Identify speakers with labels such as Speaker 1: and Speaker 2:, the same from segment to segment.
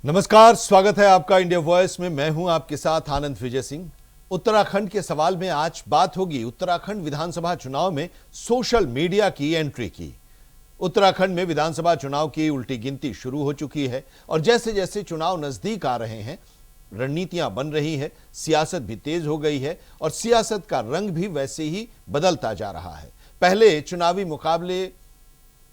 Speaker 1: नमस्कार, स्वागत है आपका इंडिया वॉइस में। मैं हूं आपके साथ आनंद विजय सिंह। उत्तराखंड के सवाल में आज बात होगी उत्तराखंड विधानसभा चुनाव में सोशल मीडिया की एंट्री की। उत्तराखंड में विधानसभा चुनाव की उल्टी गिनती शुरू हो चुकी है और जैसे जैसे चुनाव नजदीक आ रहे हैं, रणनीतियां बन रही है, सियासत भी तेज हो गई है और सियासत का रंग भी वैसे ही बदलता जा रहा है। पहले चुनावी मुकाबले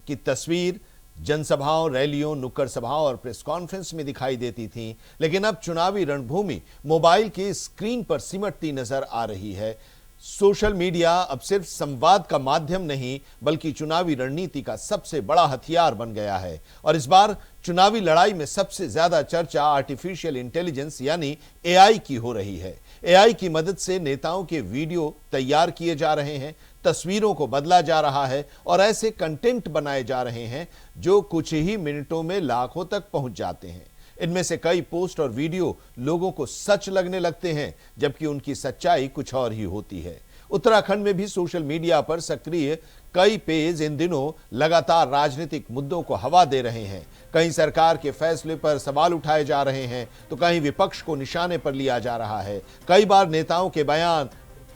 Speaker 1: की तस्वीर जनसभाओं, रैलियों, नुक्कड़ सभाओं और प्रेस कॉन्फ्रेंस में दिखाई देती थी, लेकिन अब चुनावी रणभूमि मोबाइल की स्क्रीन पर सिमटती नजर आ रही है। सोशल मीडिया अब सिर्फ संवाद का माध्यम नहीं, बल्कि चुनावी रणनीति का सबसे बड़ा हथियार बन गया है। और इस बार चुनावी लड़ाई में सबसे ज्यादा चर्चा आर्टिफिशियल इंटेलिजेंस यानी एआई की हो रही है। एआई की मदद से नेताओं के वीडियो तैयार किए जा रहे हैं, तस्वीरों को बदला जा रहा है और ऐसे कंटेंट बनाए जा रहे हैं जो कुछ ही मिनटों में लाखों तक पहुंच जाते हैं। इनमें से कई पोस्ट और वीडियो लोगों को सच लगने लगते हैं, जबकि उनकी सच्चाई कुछ और ही होती है। उत्तराखंड में भी सोशल मीडिया पर सक्रिय कई पेज इन दिनों लगातार राजनीतिक मुद्दों को हवा दे रहे हैं। कहीं सरकार के फैसले पर सवाल उठाए जा रहे हैं, तो कहीं विपक्ष को निशाने पर लिया जा रहा है। कई बार नेताओं के बयान,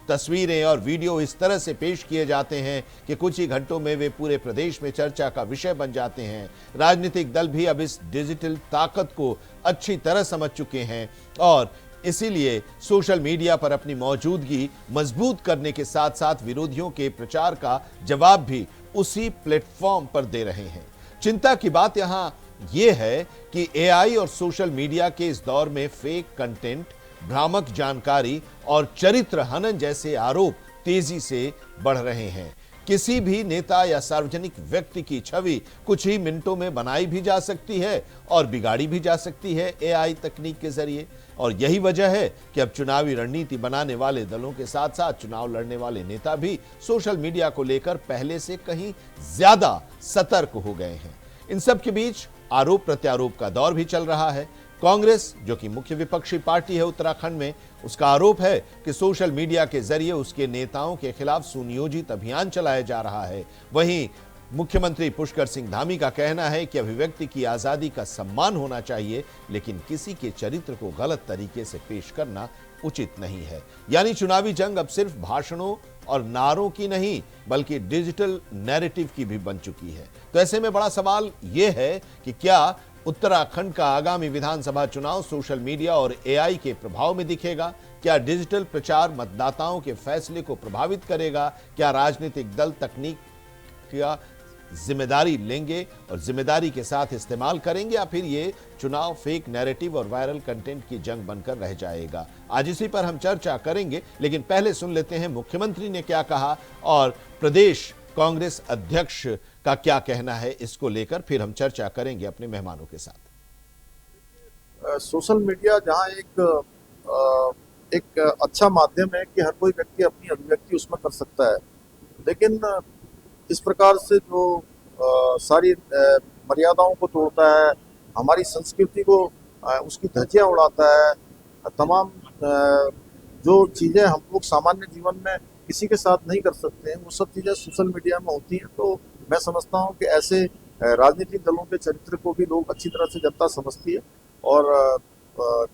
Speaker 1: तस्वीरें और वीडियो इस तरह से पेश किए जाते हैं कि कुछ ही घंटों में वे पूरे प्रदेश में चर्चा का विषय बन जाते हैं। राजनीतिक दल भी अब इस डिजिटल ताकत को अच्छी तरह समझ चुके हैं और इसीलिए सोशल मीडिया पर अपनी मौजूदगी मजबूत करने के साथ साथ विरोधियों के प्रचार का जवाब भी उसी प्लेटफॉर्म पर दे रहे हैं। चिंता की बात यहां यह है कि एआई और सोशल मीडिया के इस दौर में फेक कंटेंट, भ्रामक जानकारी और चरित्र हनन जैसे आरोप तेजी से बढ़ रहे हैं। किसी भी नेता या सार्वजनिक व्यक्ति की छवि कुछ ही मिनटों में बनाई भी जा सकती है और बिगाड़ी भी जा सकती है एआई तकनीक के जरिए। और यही वजह है कि अब चुनावी रणनीति बनाने वाले दलों के साथ साथ चुनाव लड़ने वाले नेता भी सोशल मीडिया को लेकर पहले से कहीं ज्यादा सतर्क हो गए हैं। इन सब के बीच आरोप प्रत्यारोप का दौर भी चल रहा है। कांग्रेस, जो कि मुख्य विपक्षी पार्टी है उत्तराखंड में, उसका आरोप है कि सोशल मीडिया के जरिए उसके नेताओं के खिलाफ सुनियोजित अभियान चलाया जा रहा है। वहीं मुख्यमंत्री पुष्कर सिंह धामी का कहना है कि अभिव्यक्ति की आजादी का सम्मान होना चाहिए, लेकिन किसी के चरित्र को गलत तरीके से पेश करना उचित नहीं है। यानी चुनावी जंग अब सिर्फ भाषणों और नारों की नहीं, बल्कि डिजिटल नैरेटिव की भी बन चुकी है। तो ऐसे में बड़ा सवाल यह है कि क्या उत्तराखंड का आगामी विधानसभा चुनाव सोशल मीडिया और एआई के प्रभाव में दिखेगा? क्या डिजिटल प्रचार मतदाताओं के फैसले को प्रभावित करेगा? क्या राजनीतिक दल तकनीक का जिम्मेदारी लेंगे और जिम्मेदारी के साथ इस्तेमाल करेंगे, या फिर ये चुनाव फेक नैरेटिव और वायरल कंटेंट की जंग बनकर रह जाएगा? आज इसी पर हम चर्चा करेंगे, लेकिन पहले सुन लेते हैं मुख्यमंत्री ने क्या कहा और प्रदेश कांग्रेस अध्यक्ष का क्या कहना है इसको लेकर। फिर हम चर्चा करेंगे अपने मेहमानों के साथ।
Speaker 2: सोशल मीडिया जहाँ एक अच्छा माध्यम है कि हर कोई व्यक्ति अपनी अभिव्यक्ति उसमें कर सकता है, लेकिन इस प्रकार से जो सारी मर्यादाओं को तोड़ता है, हमारी संस्कृति को उसकी धज्जियां उड़ाता है, तमाम जो चीज़ें हम लोग सामान्य जीवन में किसी के साथ नहीं कर सकते हैं, वो सब चीज़ें सोशल मीडिया में होती हैं। तो मैं समझता हूँ कि ऐसे राजनीतिक दलों के चरित्र को भी लोग अच्छी तरह से जनता समझती है और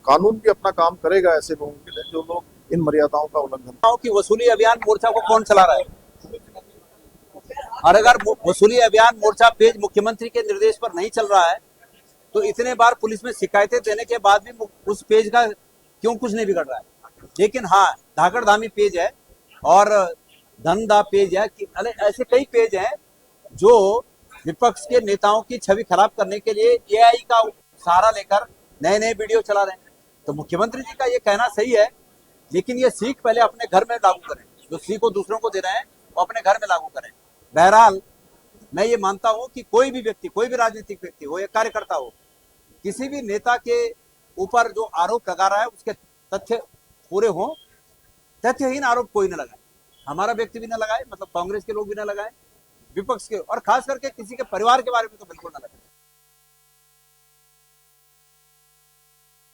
Speaker 2: कानून भी अपना काम करेगा ऐसे लोगों के लिए जो लोग इन मर्यादाओं का उल्लंघन।
Speaker 3: की वसूली अभियान मोर्चा को कौन चला रहा है? और अगर वसूली अभियान मोर्चा पेज मुख्यमंत्री के निर्देश पर नहीं चल रहा है, तो इतने बार पुलिस में शिकायतें देने के बाद भी उस पेज का क्यों कुछ नहीं बिगड़ रहा है? लेकिन हाँ, धाकड़ धामी पेज है और धंधा पेज है कि ऐसे कई पेज हैं जो विपक्ष के नेताओं की छवि खराब करने के लिए एआई का सहारा लेकर नए नए वीडियो चला रहे हैं। तो मुख्यमंत्री जी का ये कहना सही है, लेकिन ये सीख पहले अपने घर में लागू करें। जो सीख को दूसरों को दे रहे हैं वो अपने घर में लागू करें। बहरहाल मैं ये मानता हूं कि कोई भी व्यक्ति, कोई भी राजनीतिक व्यक्ति हो या कार्यकर्ता हो, किसी भी नेता के ऊपर जो आरोप लगा रहा है उसके तथ्य पूरे हों। तथ्यहीन आरोप कोई न लगाए, हमारा व्यक्ति भी न लगाए, मतलब कांग्रेस के लोग भी न लगाए, विपक्ष के, और खास करके किसी के परिवार के बारे में तो बिल्कुल न लगाए।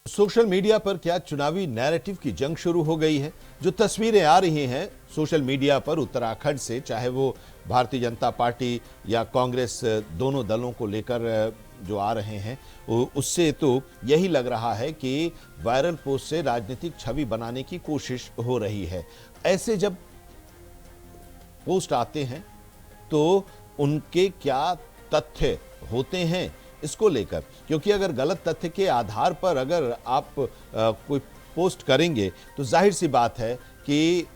Speaker 1: सोशल मीडिया पर क्या चुनावी नैरेटिव की जंग शुरू हो गई है? जो तस्वीरें आ रही हैं सोशल मीडिया पर उत्तराखंड से, चाहे वो भारतीय जनता पार्टी या कांग्रेस, दोनों दलों को लेकर जो आ रहे हैं उससे तो यही लग रहा है कि वायरल पोस्ट से राजनीतिक छवि बनाने की कोशिश हो रही है। ऐसे जब पोस्ट आते हैं तो उनके क्या तथ्य होते हैं इसको लेकर, क्योंकि अगर गलत तथ्य के आधार पर अगर आप कोई पोस्ट करेंगे तो जाहिर सी बात है कि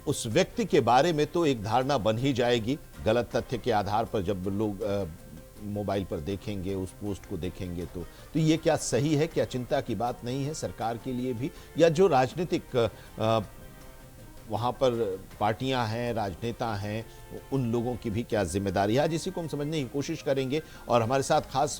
Speaker 1: उस व्यक्ति के बारे में तो एक धारणा बन ही जाएगी। गलत तथ्य के आधार पर जब लोग मोबाइल पर देखेंगे, उस पोस्ट को देखेंगे तो ये क्या सही है? क्या चिंता की बात नहीं है सरकार के लिए भी, या जो राजनीतिक वहाँ पर पार्टियां हैं, राजनेता हैं, उन लोगों की भी क्या जिम्मेदारी है? आज इसी को हम समझने की कोशिश करेंगे और हमारे साथ खास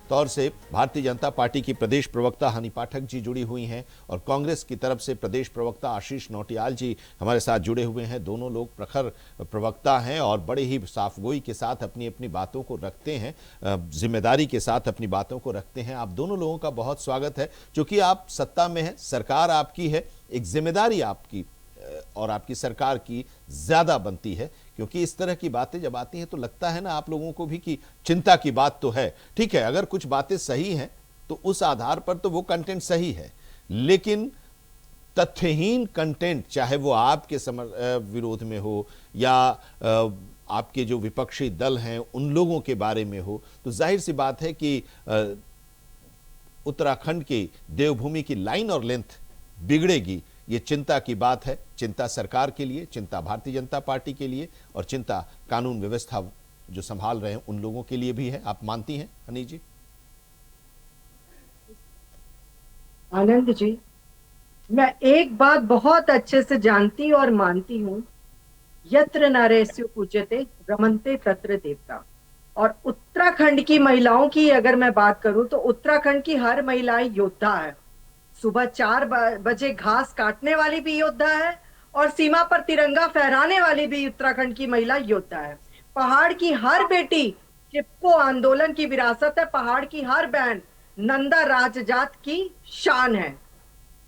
Speaker 1: तौर से भारतीय जनता पार्टी की प्रदेश प्रवक्ता हनी पाठक जी जुड़ी हुई हैं और कांग्रेस की तरफ से प्रदेश प्रवक्ता आशीष नौटियाल जी हमारे साथ जुड़े हुए हैं। दोनों लोग प्रखर प्रवक्ता हैं और बड़े ही साफगोई के साथ अपनी अपनी बातों को रखते हैं, जिम्मेदारी के साथ अपनी बातों को रखते हैं। आप दोनों लोगों का बहुत स्वागत है, क्योंकि आप सत्ता में हैं, सरकार आपकी है, एक जिम्मेदारी आपकी और आपकी सरकार की ज्यादा बनती है, क्योंकि इस तरह की बातें जब आती हैं तो लगता है ना आप लोगों को भी कि चिंता की बात तो है। ठीक है, अगर कुछ बातें सही हैं तो उस आधार पर तो वो कंटेंट सही है, लेकिन तथ्यहीन कंटेंट, चाहे वो आपके विरोध में हो या आपके जो विपक्षी दल हैं उन लोगों के बारे में हो, तो जाहिर सी बात है कि उत्तराखंड की देवभूमि की लाइन और लेंथ बिगड़ेगी। ये चिंता की बात है, चिंता सरकार के लिए, चिंता भारतीय जनता पार्टी के लिए और चिंता कानून व्यवस्था जो संभाल रहे हैं उन लोगों के लिए भी है। आप मानती हैं हनी जी?
Speaker 4: आनंद जी, मैं एक बात बहुत अच्छे से जानती और मानती हूँ, यत्र नरेस्यो पूज्यते रमन्ते तत्र देवता। और उत्तराखंड की महिलाओं की अगर मैं बात करूं तो उत्तराखंड की हर महिला योद्धा है। सुबह 4 बजे घास काटने वाली भी योद्धा है और सीमा पर तिरंगा फहराने वाली भी उत्तराखंड की महिला योद्धा है। पहाड़ की हर बेटी चिपको आंदोलन की विरासत है। पहाड़ की हर बहन नंदा राजजात की शान है।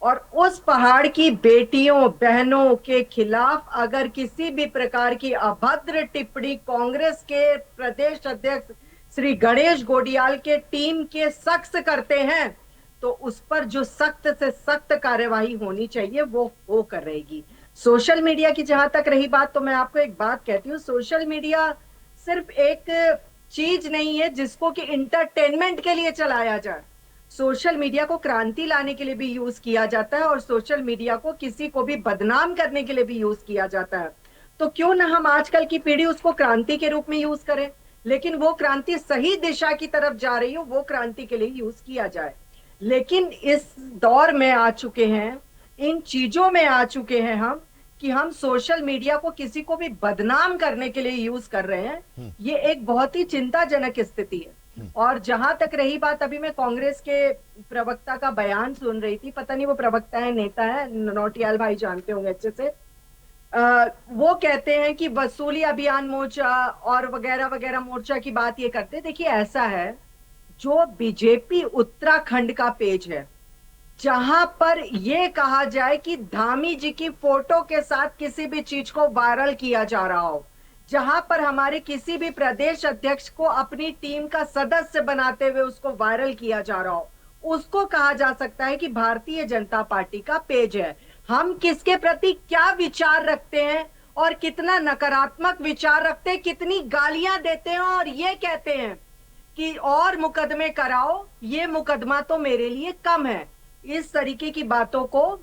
Speaker 4: और उस पहाड़ की बेटियों बहनों के खिलाफ अगर किसी भी प्रकार की अभद्र टिप्पणी कांग्रेस के प्रदेश अध्यक्ष श्री गणेश गोडियाल के टीम के शख्स करते हैं तो उस पर जो सख्त से सख्त कार्यवाही होनी चाहिए वो कर रहेगी। सोशल मीडिया की जहां तक रही बात, तो मैं आपको एक बात कहती हूँ, सोशल मीडिया सिर्फ एक चीज नहीं है जिसको कि इंटरटेनमेंट के लिए चलाया जाए। सोशल मीडिया को क्रांति लाने के लिए भी यूज किया जाता है और सोशल मीडिया को किसी को भी बदनाम करने के लिए भी यूज किया जाता है। तो क्यों ना हम आजकल की पीढ़ी उसको क्रांति के रूप में यूज करें, लेकिन वो क्रांति सही दिशा की तरफ जा रही हो, वो क्रांति के लिए यूज किया जाए। लेकिन इस दौर में आ चुके हैं, इन चीजों में आ चुके हैं हम कि हम सोशल मीडिया को किसी को भी बदनाम करने के लिए यूज कर रहे हैं। ये एक बहुत ही चिंताजनक स्थिति है। और जहां तक रही बात, अभी मैं कांग्रेस के प्रवक्ता का बयान सुन रही थी, पता नहीं वो प्रवक्ता है नेता है, नौटियाल भाई जानते होंगे अच्छे से। वो कहते हैं कि वसूली अभियान मोर्चा और वगैरह वगैरह मोर्चा की बात ये करते। देखिए ऐसा है, जो बीजेपी उत्तराखंड का पेज है जहां पर यह कहा जाए कि धामी जी की फोटो के साथ किसी भी चीज को वायरल किया जा रहा हो, जहां पर हमारे किसी भी प्रदेश अध्यक्ष को अपनी टीम का सदस्य बनाते हुए उसको वायरल किया जा रहा हो, उसको कहा जा सकता है कि भारतीय जनता पार्टी का पेज है। हम किसके प्रति क्या विचार रखते हैं और कितना नकारात्मक विचार रखते हैं, कितनी गालियां देते हैं और ये कहते हैं कि और मुकदमे कराओ, ये मुकदमा तो मेरे लिए कम है। इस तरीके की बातों को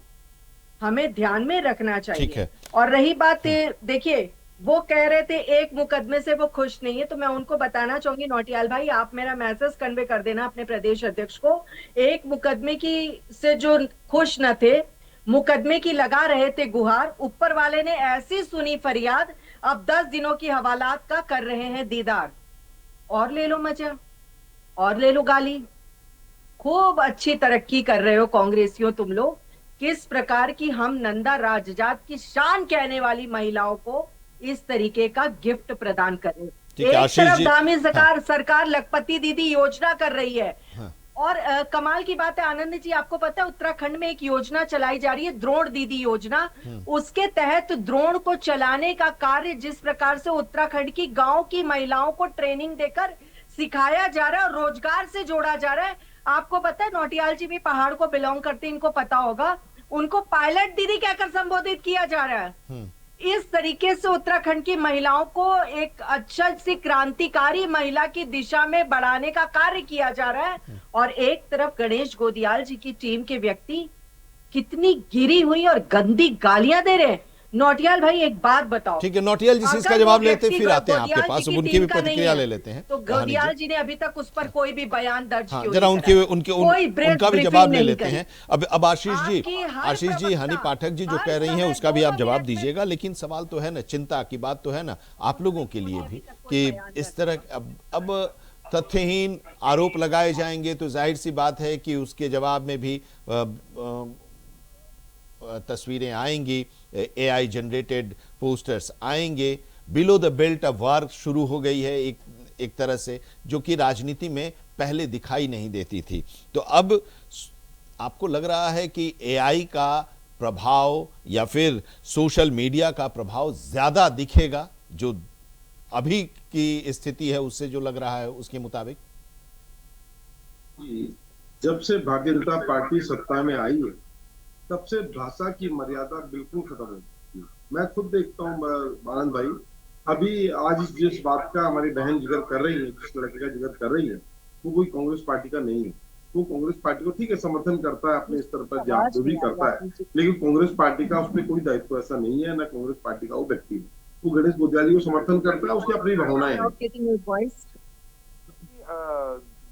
Speaker 4: हमें ध्यान में रखना चाहिए। और रही बात, देखिए वो कह रहे थे एक मुकदमे से वो खुश नहीं है, तो मैं उनको बताना चाहूंगी, नौटियाल भाई आप मेरा मैसेज कन्वे कर देना अपने प्रदेश अध्यक्ष को। एक मुकदमे की से जो खुश न थे, मुकदमे की लगा रहे थे गुहार, ऊपर वाले ने ऐसी सुनी फरियाद, अब 10 दिनों की हवालात का कर रहे हैं दीदार। और ले लो मजा और ले लो गाली। खूब अच्छी तरक्की कर रहे हो कांग्रेसियों तुम लोग। किस प्रकार की हम नंदा राजजात की शान कहने वाली महिलाओं को इस तरीके का गिफ्ट प्रदान करें। एक तरफ दामी सरकार लखपति दीदी योजना कर रही है। और कमाल की बात है आनंद जी, आपको पता है उत्तराखंड में एक योजना चलाई जा रही है, द्रोण दीदी योजना। उसके तहत द्रोण को चलाने का कार्य जिस प्रकार से उत्तराखंड की गांव की महिलाओं को ट्रेनिंग देकर सिखाया जा रहा है और रोजगार से जोड़ा जा रहा है। आपको पता है नौटियाल जी भी पहाड़ को बिलोंग करते हैं, इनको पता होगा, उनको पायलट दीदी कहकर संबोधित किया जा रहा है। इस तरीके से उत्तराखंड की महिलाओं को एक अच्छा सी क्रांतिकारी महिला की दिशा में बढ़ाने का कार्य किया जा रहा है। और एक तरफ गणेश गोदियाल जी की टीम के व्यक्ति कितनी गिरी हुई और गंदी गालियां दे रहे हैं। नौटियाल भाई एक बात बताओ,
Speaker 1: ठीक है, नौटियाल जी से इसका
Speaker 4: अगर वो
Speaker 1: जवाब लेते
Speaker 4: व्यक्ति
Speaker 1: फिर आते हैं आपके
Speaker 4: गोदियाल
Speaker 1: पास,
Speaker 4: जी
Speaker 1: अब
Speaker 4: की
Speaker 1: उनकी
Speaker 4: टीम
Speaker 1: भी
Speaker 4: का नहीं
Speaker 1: प्रतिक्रिया
Speaker 4: है,
Speaker 1: ले लेते हैं।
Speaker 4: तो
Speaker 1: हानि
Speaker 4: गोदियाल जी ने अभी तक उस पर कोई भी बयान दर्ज
Speaker 1: हाँ,
Speaker 4: क्यों
Speaker 1: जरा
Speaker 4: नहीं
Speaker 1: उनके
Speaker 4: करा?
Speaker 1: उनके
Speaker 4: कोई ब्रेक
Speaker 1: उनका भी
Speaker 4: ब्रीफिंग
Speaker 1: जवाब ले
Speaker 4: नहीं
Speaker 1: लेते
Speaker 4: करी।
Speaker 1: हैं। अब आशीष जी,
Speaker 4: आपकी हर प्रवक्ता,
Speaker 1: हनी पाठक जी जो
Speaker 4: हर
Speaker 1: कह रही हैं
Speaker 4: समय
Speaker 1: उसका भी आप
Speaker 4: दोनों
Speaker 1: जवाब
Speaker 4: मिनट में-
Speaker 1: दीजिएगा, लेकिन सवाल तो है ना, चिंता की बात तो है ना आप लोगों के लिए भी कि इस तरह अब तथ्यहीन आरोप लगाए जाएंगे तो जाहिर सी बात है कि उसके जवाब में भी तस्वीरें आएंगी, एआई जनरेटेड पोस्टर्स आएंगे। Below the belt of war शुरू हो गई है एक तरह से, जो कि राजनीति में पहले दिखाई नहीं देती थी। तो अब आपको लग रहा है कि एआई का प्रभाव या फिर सोशल मीडिया का प्रभाव ज्यादा दिखेगा, जो अभी की स्थिति है उससे जो लग रहा है उसके मुताबिक?
Speaker 5: जब से भारतीय जनता पार्टी सत्ता में आई है तब से भाषा की मर्यादा बिल्कुल खत्म हो चुकी है। मैं खुद देखता हूँ आनंद भाई, अभी आज जिस बात का हमारी बहन जिक्र कर रही है, जिस लड़के का जिक्र कर रही है, वो कोई कांग्रेस पार्टी का नहीं है। वो कांग्रेस पार्टी को ठीक है समर्थन करता है अपने स्तर पर, जो भी करता है, लेकिन कांग्रेस पार्टी का उसमें कोई दायित्व ऐसा नहीं है, ना कांग्रेस पार्टी का वो व्यक्ति है। वो गणेश गोदियाल जी को समर्थन करता है, उसकी अपनी भावनाएं हैं।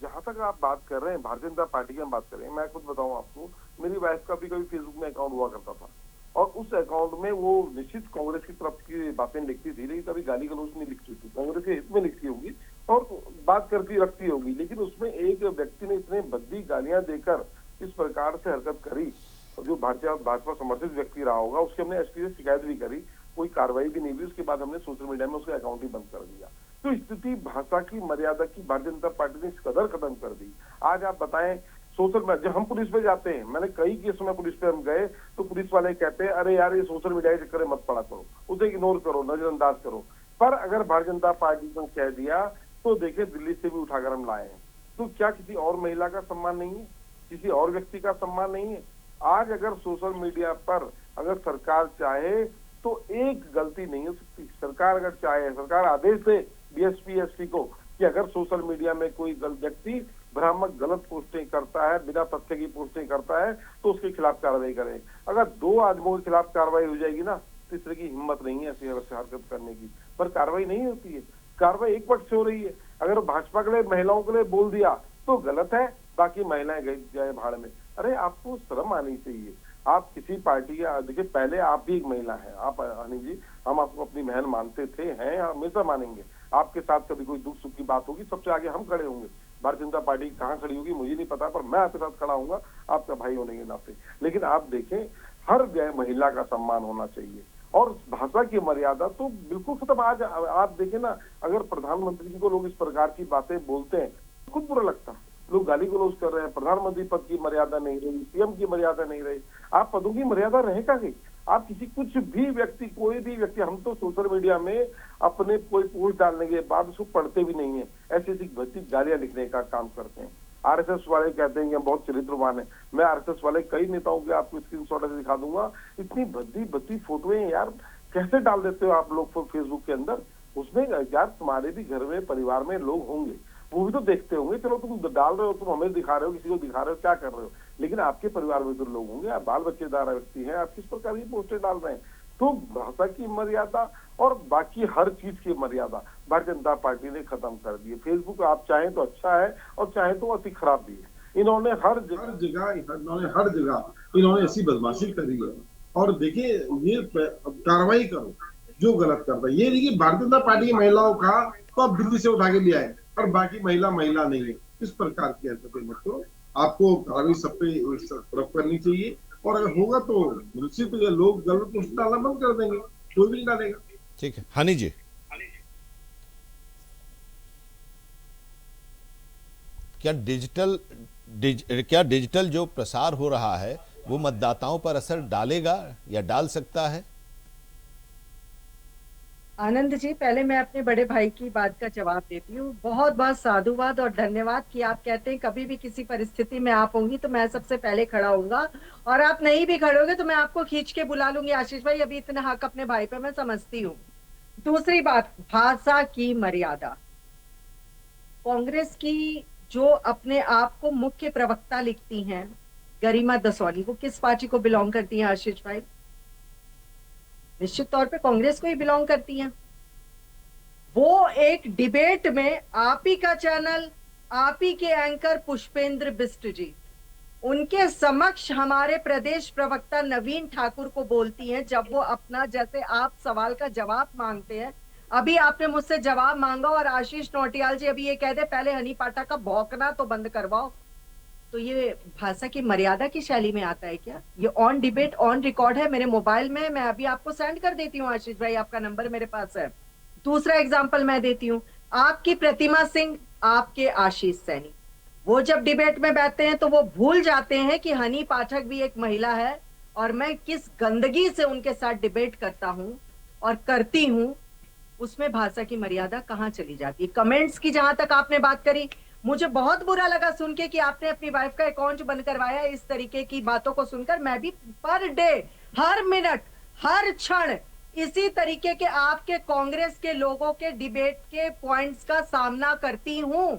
Speaker 6: जहाँ तक आप बात कर रहे हैं भारतीय जनता पार्टी की हम बात कर रहे हैं, मैं खुद बताऊं आपको, मेरी वाइफ का भी कभी फेसबुक में अकाउंट हुआ करता था और उस अकाउंट में वो निश्चित कांग्रेस की तरफ की बातें लिखती थी, लेकिन कभी गाली गलौज नहीं लिखती थी, कांग्रेस के हित में लिखती होगी और बात करती रखती होगी। लेकिन उसमें एक व्यक्ति ने इतने भद्दी गालियां देकर इस प्रकार से हरकत करी, जो भाजपा समर्थित व्यक्ति रहा होगा, उसकी हमने एसपी से शिकायत भी करी, कोई कार्रवाई भी नहीं हुई। उसके बाद हमने सोशल मीडिया में उसका अकाउंट ही बंद कर दिया। तो स्थिति भाषा की मर्यादा की भारतीय जनता पार्टी ने इस कदर खत्म कर दी। आज आप बताएं, सोशल मीडिया जब हम पुलिस पे जाते हैं, मैंने कई केसों में पुलिस पे हम गए तो पुलिस वाले कहते हैं अरे यार ये सोशल मीडिया के चक्कर में मत पड़ा करो, उसे इग्नोर करो, नजरअंदाज करो। पर अगर भारतीय जनता पार्टी को कह दिया तो देखिए दिल्ली से भी उठाकर हम लाए हैं। तो क्या किसी और महिला का सम्मान नहीं है, किसी और व्यक्ति का सम्मान नहीं है? आज अगर सोशल मीडिया पर अगर सरकार चाहे तो एक गलती नहीं हो सकती। सरकार अगर चाहे, सरकार आदेश दे डीएसपी एसपी को कि अगर सोशल मीडिया में कोई व्यक्ति भ्रामक गलत पोस्टिंग करता है, बिना तथ्य की पोस्टिंग करता है, तो उसके खिलाफ कार्रवाई करें। अगर 2 आदमियों के खिलाफ कार्रवाई हो जाएगी ना, तीसरे की हिम्मत नहीं है ऐसी हरकत करने की, पर कार्रवाई नहीं होती है। कार्रवाई एक पक्ष से हो रही है। अगर भाजपा के लिए महिलाओं के लिए बोल दिया तो गलत है, बाकी महिलाएं गई जाए भाड़ में। अरे आपको शर्म आनी चाहिए। आप किसी पार्टी का, देखिए पहले आप भी एक महिला हैं, आप हनी जी, हम आपको अपनी बहन मानते थे, हैं, हमेशा मानेंगे। आपके साथ कभी कोई दुख सुख की बात होगी, सबसे आगे हम खड़े होंगे। भारतीय जनता पार्टी कहाँ खड़ी होगी मुझे नहीं पता, पर मैं आपके साथ खड़ा हूंगा आपका भाई होने के नाते। लेकिन आप देखें, हर जगह महिला का सम्मान होना चाहिए और भाषा की मर्यादा तो बिल्कुल खत्म। आज आप देखें ना, अगर प्रधानमंत्री जी को लोग इस प्रकार की बातें बोलते हैं तो खुद बुरा लगता है। लोग गाली गलौज कर रहे हैं, प्रधानमंत्री पद की मर्यादा नहीं रही, सीएम की मर्यादा नहीं रही। आप पदों की मर्यादा रह का गई? आप किसी कुछ भी व्यक्ति, कोई भी व्यक्ति, हम तो सोशल मीडिया में अपने कोई पोस्ट डालने के बाद उसको पढ़ते भी नहीं है, ऐसी ऐसी भद्दी गालियां लिखने का काम करते हैं। आरएसएस वाले कहते हैं कि हम बहुत चरित्रवान है। मैं आरएसएस वाले कई नेताओं के आपको स्क्रीनशॉट से दिखा दूंगा। इतनी भद्दी फोटोएं यार कैसे डाल देते हो आप लोग फेसबुक के अंदर? उसमें यार तुम्हारे भी घर में परिवार में लोग होंगे, वो भी तो देखते होंगे। चलो तुम डाल रहे हो, तुम हमें दिखा रहे हो, किसी को दिखा रहे हो, क्या कर रहे हो, लेकिन आपके परिवार में तो लोग होंगे, आप बाल बच्चेदार व्यक्ति हैं, आप किस प्रकार की पोस्टर डाल रहे हैं? तो भाषा की मर्यादा और बाकी हर चीज की मर्यादा भारतीय जनता पार्टी ने खत्म कर दी है। फेसबुक आप चाहें तो अच्छा है और चाहें तो अति खराब भी है। इन्होंने हर जगह
Speaker 5: इन्होंने ऐसी बदमाशी करी है। और देखिए, ये कार्रवाई करो जो गलत करता है। ये देखिए, भारतीय जनता पार्टी की महिलाओं का तो आप दिल्ली से उठा के ले आए और बाकी महिला नहीं है। इस प्रकार की हरकतें मत करो। आपको कार्रवाई सब पे तरफ करनी चाहिए और अगर होगा तो निश्चित लोग गलत पोस्ट डालना बंद कर देंगे, कोई भी नहीं डालेगा।
Speaker 1: ठीक है हनी जी, क्या डिजिटल जो प्रसार हो रहा है वो मतदाताओं पर असर डालेगा या डाल सकता है?
Speaker 4: आनंद जी, पहले मैं अपने बड़े भाई की बात का जवाब देती हूँ। बहुत बहुत साधुवाद और धन्यवाद कि आप कहते हैं कभी भी किसी परिस्थिति में आप होंगी तो मैं सबसे पहले खड़ा होऊंगा, और आप नहीं भी खड़े होगे तो मैं आपको खींच के बुला लूंगी। आशीष भाई, अभी इतना हक अपने भाई पे मैं समझती हूँ। दूसरी बात, भाषा की मर्यादा। कांग्रेस की जो अपने आप को मुख्य प्रवक्ता लिखती हैं, गरिमा दसौली, वो किस पार्टी को बिलोंग करती हैं आशीष भाई? निश्चित तौर पे कांग्रेस को ही बिलोंग करती हैं। वो एक डिबेट में आप ही का चैनल, आप ही के एंकर पुष्पेंद्र बिष्ट जी, उनके समक्ष हमारे प्रदेश प्रवक्ता नवीन ठाकुर को बोलती हैं, जब वो अपना, जैसे आप सवाल का जवाब मांगते हैं, अभी आपने मुझसे जवाब मांगा और आशीष नौटियाल जी अभी ये कह दे पहले हनी पाठक का भौंकना तो बंद करवाओ, तो ये भाषा की मर्यादा की शैली में आता है क्या? ये ऑन डिबेट ऑन रिकॉर्ड है मेरे मोबाइल में, मैं अभी आपको सेंड कर देती हूँ आशीष भाई, आपका नंबर मेरे पास है। दूसरा एग्जांपल मैं देती हूँ, आपकी प्रतिमा सिंह, आपके आशीष सैनी, वो जब डिबेट में बैठते हैं तो वो भूल जाते हैं कि हनी पाठक भी एक महिला है और मैं किस गंदगी से उनके साथ डिबेट करता हूं और करती हूं। उसमें भाषा की मर्यादा कहां चली जाती है? कमेंट्स की जहां तक आपने बात करी, मुझे बहुत बुरा लगा सुन के कि आपने अपनी वाइफ का अकाउंट बंद करवाया। इस तरीके की बातों को सुनकर मैं भी पर डे, हर मिनट, हर क्षण इसी तरीके के आपके कांग्रेस के लोगों के डिबेट के पॉइंट्स का सामना करती हूं।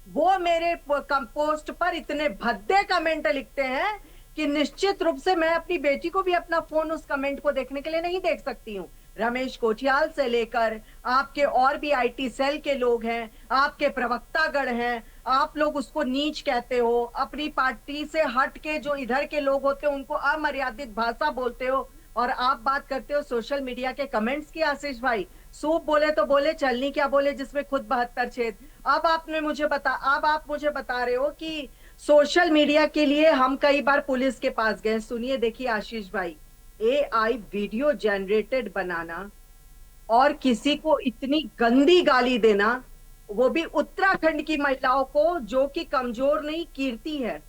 Speaker 4: वो मेरे पोस्ट पर इतने भद्दे कमेंट लिखते हैं कि निश्चित रूप से मैं अपनी बेटी को भी अपना फोन उस कमेंट को देखने के लिए नहीं देख सकती हूँ। रमेश कोठियाल से लेकर आपके और भी आईटी सेल के लोग हैं, आपके प्रवक्तागण हैं, आप लोग उसको नीच कहते हो, अपनी पार्टी से हट के जो इधर के लोग होते हैं उनको अमर्यादित भाषा बोलते हो, और आप बात करते हो सोशल मीडिया के कमेंट्स की। आशीष भाई, सूप बोले तो बोले, चलनी क्या बोले जिसमें खुद 72 छेद। अब आप मुझे बता रहे हो कि सोशल मीडिया के लिए हम कई बार पुलिस के पास गए। सुनिए, देखिए आशीष भाई, एआई वीडियो जनरेटेड बनाना और किसी को इतनी गंदी गाली देना, वो भी उत्तराखंड की महिलाओं को, जो कि कमजोर नहीं, कीर्ति है,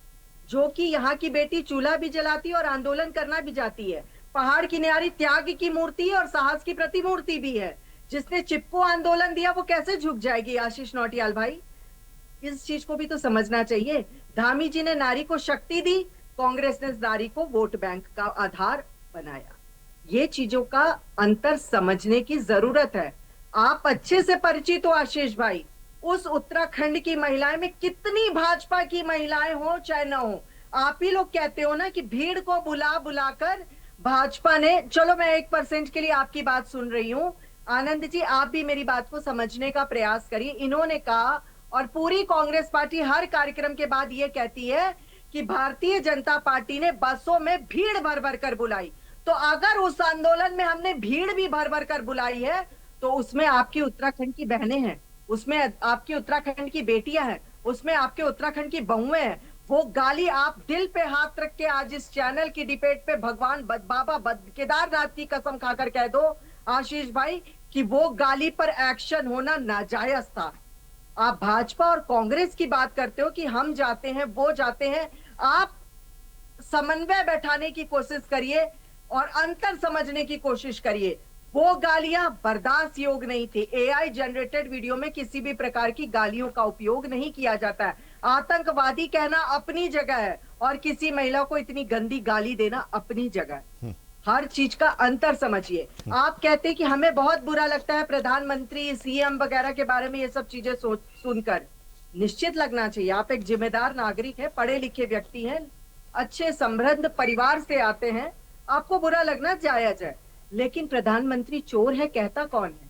Speaker 4: जो कि यहाँ की बेटी चूल्हा भी जलाती है और आंदोलन करना भी जाती है, पहाड़ की न्यारी त्याग की मूर्ति है और साहस की प्रतिमूर्ति भी है। जिसने चिपको आंदोलन दिया वो कैसे झुक जाएगी आशीष नौटियाल भाई? इस चीज को भी तो समझना चाहिए। धामी जी ने नारी को शक्ति दी, कांग्रेस ने नारी को वोट बैंक का आधार बनाया। ये चीजों का अंतर समझने की जरूरत है। आप अच्छे से परिचित हो आशीष भाई, उस उत्तराखंड की महिलाएं में कितनी भाजपा की महिलाएं हो चाहे ना हो, आप ही लोग कहते हो ना कि भीड़ को बुला बुलाकर भाजपा ने, चलो मैं 1% के लिए आपकी बात सुन रही हूं, आनंद जी आप भी मेरी बात को समझने का प्रयास करिए। इन्होंने कहा, और पूरी कांग्रेस पार्टी हर कार्यक्रम के बाद ये कहती है कि भारतीय जनता पार्टी ने बसों में भीड़ भर भर कर बुलाई। तो अगर उस आंदोलन में हमने भीड़ भी भर भर कर बुलाई है तो उसमें आपकी उत्तराखंड की बहनें हैं, उसमें आपकी उत्तराखंड की बेटियां हैं, उसमें आपके उत्तराखंड की बहुएं हैं। वो गाली आप दिल पे हाथ रख के आज इस चैनल की डिबेट पे भगवान बाबा केदारनाथ की कसम खाकर कह दो आशीष भाई कि वो गाली पर एक्शन होना नाजायज था। आप भाजपा और कांग्रेस की बात करते हो कि हम जाते हैं वो जाते हैं, आप समन्वय बैठाने की कोशिश करिए और अंतर समझने की कोशिश करिए। वो गालियां बर्दाश्त योग्य नहीं थी। एआई जनरेटेड वीडियो में किसी भी प्रकार की गालियों का उपयोग नहीं किया जाता है। आतंकवादी कहना अपनी जगह है और किसी महिला को इतनी गंदी गाली देना अपनी जगह है। हर चीज का अंतर समझिए। आप कहते हैं कि हमें बहुत बुरा लगता है प्रधानमंत्री, सीएम वगैरह के बारे में ये सब चीजें सुनकर। निश्चित लगना चाहिए, आप एक जिम्मेदार नागरिक है, पढ़े लिखे व्यक्ति हैं, अच्छे समृद्ध परिवार से आते हैं, आपको बुरा लगना जायज है। लेकिन प्रधानमंत्री चोर है कहता कौन है?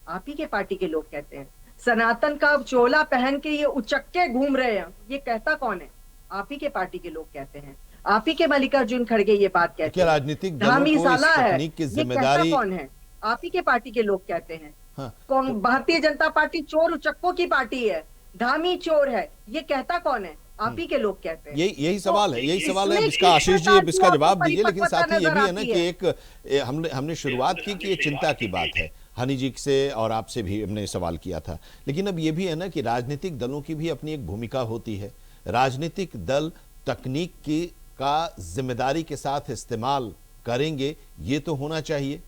Speaker 4: आप ही के पार्टी के लोग कहते हैं। सनातन का चोला पहन के ये उचक्के घूम रहे हैं, ये कहता कौन है? आप ही के पार्टी के लोग कहते हैं। आप ही के मल्लिकार्जुन खड़गे ये बात कहते हैं।
Speaker 1: राजनीतिक दलों को इस तकनीक की जिम्मेदारी
Speaker 4: कौन है? आप ही के पार्टी के लोग कहते हैं।
Speaker 1: हाँ,
Speaker 4: भारतीय जनता पार्टी चोर उचक्कों की पार्टी है, धामी चोर है, ये कहता कौन है? आप ही के लोग कहते हैं।
Speaker 1: यही सवाल है, यही सवाल है। इसका आशीष जी इसका जवाब दीजिए, लेकिन साथ ही ये भी है ना कि एक हमने शुरुआत की कि ये चिंता की बात है, हनी जी से और आपसे भी हमने सवाल किया था, लेकिन अब ये भी है ना कि राजनीतिक दलों की भी अपनी एक भूमिका होती है। राजनीतिक दल तकनीक की का जिम्मेदारी के साथ इस्तेमाल करेंगे, ये तो होना चाहिए।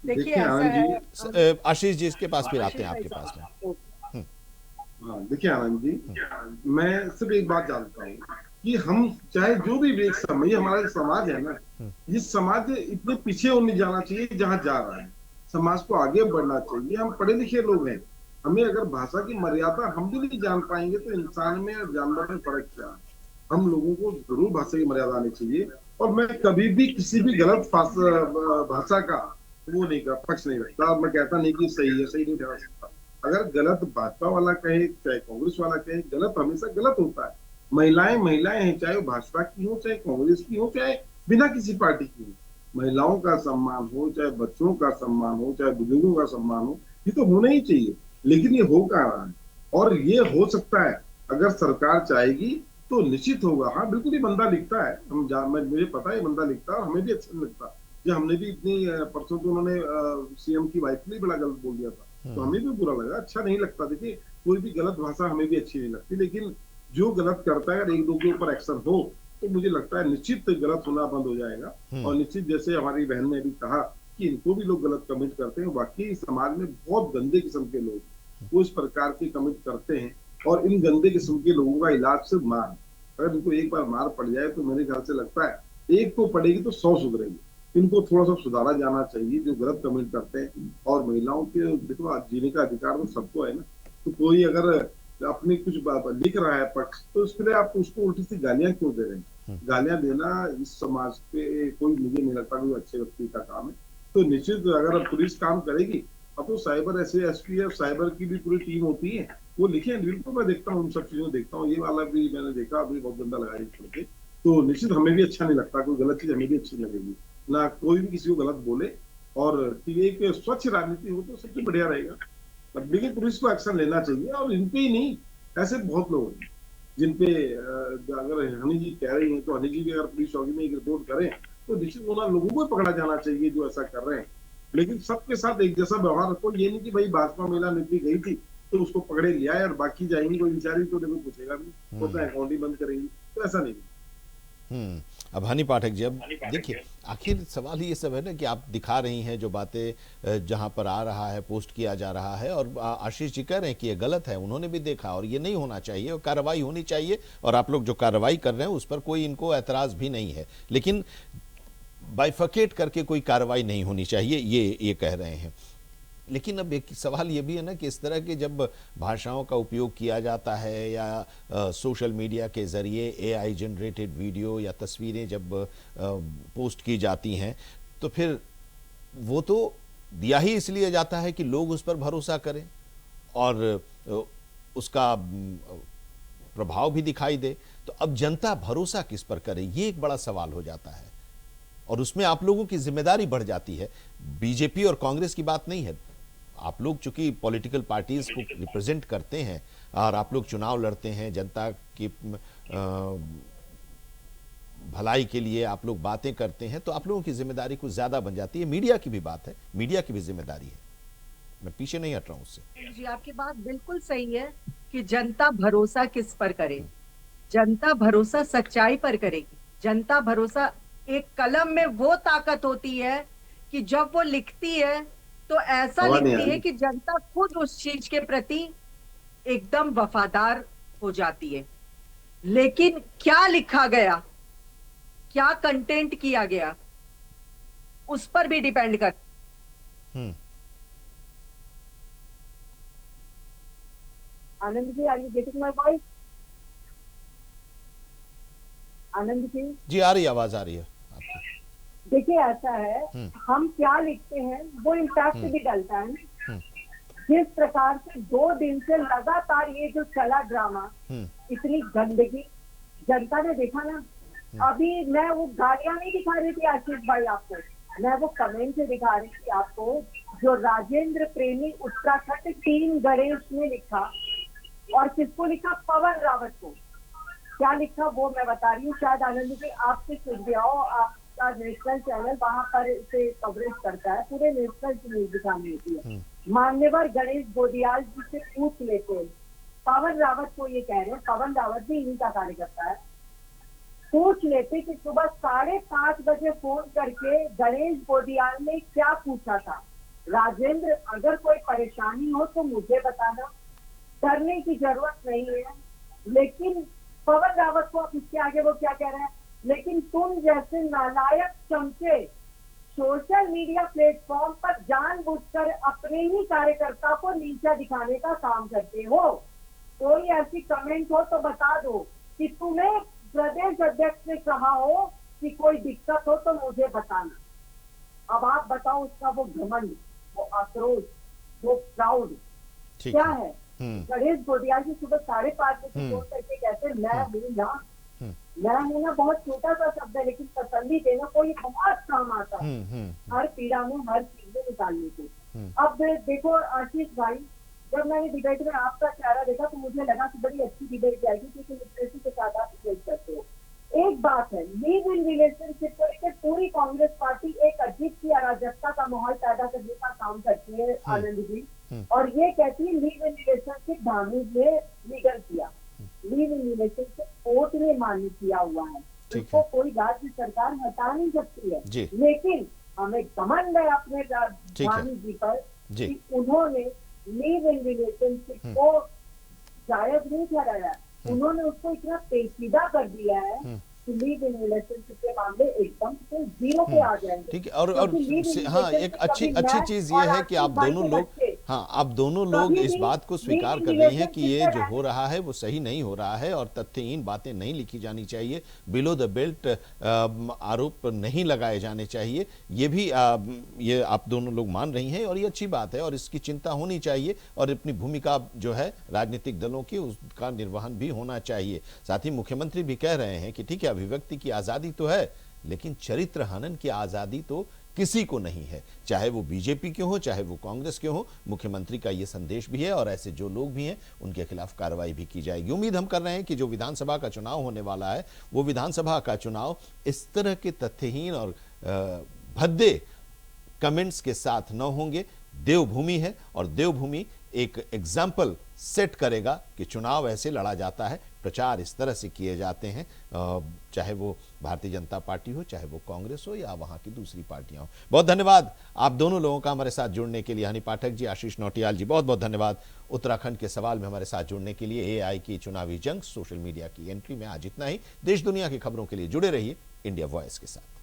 Speaker 4: देखिए
Speaker 5: देखिए
Speaker 4: ऐसा
Speaker 5: आनंद जी,
Speaker 4: है
Speaker 1: आशीष जी इसके पास फिर आते
Speaker 4: आशीष
Speaker 1: हैं
Speaker 4: भाई
Speaker 1: आपके पास में।
Speaker 4: साहब,
Speaker 5: हाँ देखिए आनंद जी, मैं सिर्फ एक बात जानता हूँ कि हम चाहे जो भी एक समय, ये हमारा समाज है ना, ये समाज इतने पीछे नहीं जाना चाहिए जहाँ जा रहा है। समाज को आगे बढ़ना चाहिए। हम पढ़े लिखे लोग हैं, हमें अगर भाषा की मर्यादा हम भी नहीं जान पाएंगे तो इंसान में और जानवर में फर्क क्या है। हम लोगों को जरूर भाषा की मर्यादा आनी चाहिए। और मैं कभी भी किसी भी गलत भाषा का वो नहीं कर पक्ष नहीं रखता। मैं कहता नहीं कि सही है, सही नहीं ठहरा सकता। अगर गलत भाजपा वाला कहे चाहे कांग्रेस वाला कहे, गलत हमेशा गलत होता है। महिलाएं महिलाएं हैं, चाहे वो भाजपा की हो, चाहे कांग्रेस की हो, चाहे बिना किसी पार्टी की हो। महिलाओं का सम्मान हो, चाहे बच्चों का सम्मान हो, चाहे बुजुर्गों का सम्मान हो, ये तो होना ही चाहिए। लेकिन ये हो कहाँ रहा है? और ये हो सकता है अगर सरकार चाहेगी तो निश्चित होगा। हाँ बिल्कुल, ये बंदा लिखता है, मुझे पता है ये बंदा लिखता है और हमें भी अच्छा नहीं लगता। ये हमने भी इतनी परसों तो उन्होंने सीएम की वाइफ के लिए बड़ा गलत बोल दिया था, तो हमें भी बुरा लगा, अच्छा नहीं लगता। देखिए कोई भी गलत भाषा हमें भी अच्छी नहीं लगती, लेकिन जो गलत करता है अगर एक दो के ऊपर एक्शन हो तो मुझे लगता है निश्चित गलत होना बंद हो जाएगा। और निश्चित, जैसे हमारी बहन ने भी कहा कि इनको भी लोग गलत कमेंट करते हैं, वाकई समाज में बहुत गंदे किस्म के लोग वो इस प्रकार के कमेंट करते हैं। और इन गंदे किस्म के लोगों का इलाज सिर्फ मार, अगर इनको एक बार मार पड़ जाए तो मेरे ख्याल से लगता है एक को पड़ेगी तो 100 सुधरेगी। इनको थोड़ा सा सुधारा जाना चाहिए जो गलत कमेंट करते हैं। और महिलाओं के देखो जीने का अधिकार तो सबको है ना, तो कोई अगर अपनी कुछ लिख रहा है पक्ष, तो उसके लिए आप उसको उल्टी सी गालियां क्यों दे रहे हैं? गालियां देना इस समाज पे कोई, मुझे नहीं लगता कोई अच्छे व्यक्ति का काम है। तो निश्चित अगर पुलिस काम करेगी, अब तो साइबर SASP साइबर की भी पूरी टीम होती है, वो लिखे। बिल्कुल मैं देखता हूँ, उन सब चीजों देखता हूँ। ये वाला भी मैंने देखा, अभी बहुत गंदा लगा करके। तो निश्चित हमें भी अच्छा नहीं लगता, कोई गलत चीज हमें भी अच्छी लगेगी ना, कोई भी किसी को गलत बोले। और एक स्वच्छ राजनीति हो तो सबसे बढ़िया रहेगा। लेकिन पुलिस को एक्शन लेना चाहिए। और इन पे ही नहीं, ऐसे बहुत लोग हैं जिनपे अगर हनी जी कह रही हैं तो हनी जी भी अगर पुलिस चौकी में एक रिपोर्ट करें तो निश्चित होना लोगों को पकड़ा जाना चाहिए जो ऐसा कर रहे हैं। लेकिन सबके साथ एक जैसा व्यवहार रखो। ये नहीं कि भाई भाजपा महिला नेत्री गई थी तो उसको पकड़े लिया है और बाकी जाएंगी कोई बेचारी तो देखो पूछेगा भी, वो तो अकाउंट ही बंद करेंगी, तो ऐसा नहीं।
Speaker 1: अब हनी पाठक जी, अब देखिए आखिर सवाल ही ये सब है ना कि आप दिखा रही हैं जो बातें जहां पर आ रहा है, पोस्ट किया जा रहा है, और आशीष जी कह रहे हैं कि ये गलत है, उन्होंने भी देखा और ये नहीं होना चाहिए और कार्रवाई होनी चाहिए। और आप लोग जो कार्रवाई कर रहे हैं उस पर कोई इनको ऐतराज भी नहीं है, लेकिन बाइफकेट करके कोई कार्रवाई नहीं होनी चाहिए, ये कह रहे हैं। लेकिन अब एक सवाल ये भी है ना कि इस तरह के जब भाषाओं का उपयोग किया जाता है या सोशल मीडिया के ज़रिए AI जनरेटेड वीडियो या तस्वीरें जब पोस्ट की जाती हैं, तो फिर वो तो दिया ही इसलिए जाता है कि लोग उस पर भरोसा करें और उसका प्रभाव भी दिखाई दे। तो अब जनता भरोसा किस पर करे, ये एक बड़ा सवाल हो जाता है और उसमें आप लोगों की जिम्मेदारी बढ़ जाती है। बीजेपी और कांग्रेस की बात नहीं है, आप लोग चूंकि पॉलिटिकल पार्टीज को रिप्रेजेंट करते हैं और आप लोग चुनाव लड़ते हैं, जनता की भलाई के लिए आप लोग बातें करते हैं, तो आप लोगों की जिम्मेदारी कुछ ज्यादा बन जाती है। मीडिया की भी बात है, मीडिया की भी जिम्मेदारी है, मैं पीछे नहीं हट रहा हूं उससे।
Speaker 4: जी आपकी बात बिल्कुल सही है कि जनता भरोसा किस पर करे। जनता भरोसा सच्चाई पर करेगी। जनता भरोसा, एक कलम में वो ताकत होती है कि जब वो लिखती है तो ऐसा लिखती है कि जनता खुद उस चीज के प्रति एकदम वफादार हो जाती है। लेकिन क्या लिखा गया, क्या कंटेंट किया गया, उस पर भी डिपेंड कर। Anand ji, are you getting my voice? Anand ji
Speaker 1: आ रही है, आवाज आ रही है आपकी।
Speaker 4: देखिए ऐसा है, हम क्या लिखते हैं वो इम्पैक्ट भी डालता है। जिस प्रकार से 2 दिन से लगातार ये जो चला ड्रामा, इतनी गंदगी जनता ने देखा ना। अभी मैं वो गालियां नहीं दिखा रही थी आशीष भाई आपको, मैं वो कमेंट से दिखा रही थी आपको जो राजेंद्र प्रेमी उत्तराखंड टीम गणेश ने लिखा। और किसको लिखा? पवन रावत को। क्या लिखा वो मैं बता रही हूँ, शायद आनंद जी आपसे सुन गया हो, आपका नेशनल चैनल वहां पर इसे कवरेज करता है, पूरे नेशनल की न्यूज दिखानी होती है। मान्यवर गणेश गोदियाल जी से पूछ लेते हैं, पवन रावत को ये कह रहे हैं, पवन रावत भी इन्हीं का कार्यकर्ता है, पूछ लेते कि सुबह 5:30 बजे फोन करके गणेश गोदियाल ने क्या पूछा था। राजेंद्र, अगर कोई परेशानी हो तो मुझे बताना, डरने की जरूरत नहीं है। लेकिन पवन रावत को, अब इसके आगे वो क्या कह रहे हैं, लेकिन तुम जैसे नालायक चमचे सोशल मीडिया प्लेटफॉर्म पर जानबूझकर अपने ही कार्यकर्ता को नीचा दिखाने का काम करते हो। कोई ऐसी कमेंट हो तो बता दो कि तुम्हें प्रदेश अध्यक्ष ने कहा हो कि कोई दिक्कत हो तो मुझे बताना। अब आप बताओ, उसका वो घमंड, वो आक्रोश, वो प्राउड
Speaker 1: ठीक
Speaker 4: क्या
Speaker 1: है।
Speaker 4: है? गणेश गोटियाल जी सुबह 5:30 बजे फोन करके कहते मैं हूँ ना, मैं हूँ ना बहुत छोटा सा शब्द है, लेकिन तसल्ली देना कोई बहुत काम आता है हर पीड़ा में, हर चीज में निकालने को। अब देखो आशीष भाई, जब मैंने डिबेट में आपका चेहरा देखा तो मुझे लगा कि बड़ी अच्छी डिबेट जाएगी, क्योंकि लिटरेसी के साथ आप डिबेट करते हो। एक बात है, लिव इन रिलेशनशिप को लेकर पूरी कांग्रेस पार्टी एक अजीब सी अराजकता का माहौल पैदा करने का काम करती है आनंद जी, और ये कहती है लिव इन रिलेशनशिप धामी ने लीगल किया। लिव इन रिलेशनशिप कोर्ट ने मान्य किया हुआ है, इसको कोई राज्य सरकार हटा नहीं सकती है। लेकिन हमें घमंड है अपने धामी जी पर कि उन्होंने लिव इन रिलेशनशिप को जायज नहीं ठहराया, उन्होंने उसको इतना पेचीदा कर दिया है कि लिव इन रिलेशनशिप के मामले एकदम से 0 पे आ जाएंगे।
Speaker 1: ठीक है। और हाँ, एक अच्छी चीज ये है कि आप दोनों लोग, हाँ, आप दोनों लोग इस बात को स्वीकार कर रही हैं कि ये जो हो रहा है वो सही नहीं हो रहा है और तथ्यहीन बातें नहीं लिखी जानी चाहिए, बिलो द बेल्ट आरोप नहीं लगाए जाने चाहिए। ये भी ये आप दोनों लोग मान रही हैं और ये अच्छी बात है और इसकी चिंता होनी चाहिए और अपनी भूमिका जो है राजनीतिक दलों की उसका निर्वहन भी होना चाहिए। साथ ही मुख्यमंत्री भी कह रहे हैं कि ठीक है, अभिव्यक्ति की आज़ादी तो है, लेकिन चरित्र हनन की आज़ादी तो किसी को नहीं है, चाहे वो बीजेपी के हो चाहे वो कांग्रेस के हो। मुख्यमंत्री का ये संदेश भी है और ऐसे जो लोग भी हैं उनके खिलाफ कार्रवाई भी की जाएगी। उम्मीद हम कर रहे हैं कि जो विधानसभा का चुनाव होने वाला है वो विधानसभा का चुनाव इस तरह के तथ्यहीन और भद्दे कमेंट्स के साथ न होंगे। देवभूमि है और देवभूमि एक एग्जाम्पल सेट करेगा कि चुनाव ऐसे लड़ा जाता है, प्रचार इस तरह से किए जाते हैं, चाहे वो भारतीय जनता पार्टी हो चाहे वो कांग्रेस हो या वहां की दूसरी पार्टियां हो। बहुत धन्यवाद आप दोनों लोगों का हमारे साथ जुड़ने के लिए। हनी पाठक जी, आशीष नौटियाल जी, बहुत बहुत धन्यवाद उत्तराखंड के सवाल में हमारे साथ जुड़ने के लिए। एआई की चुनावी जंग, सोशल मीडिया की एंट्री में आज इतना ही। देश दुनिया की खबरों के लिए जुड़े रहिए इंडिया वॉइस के साथ।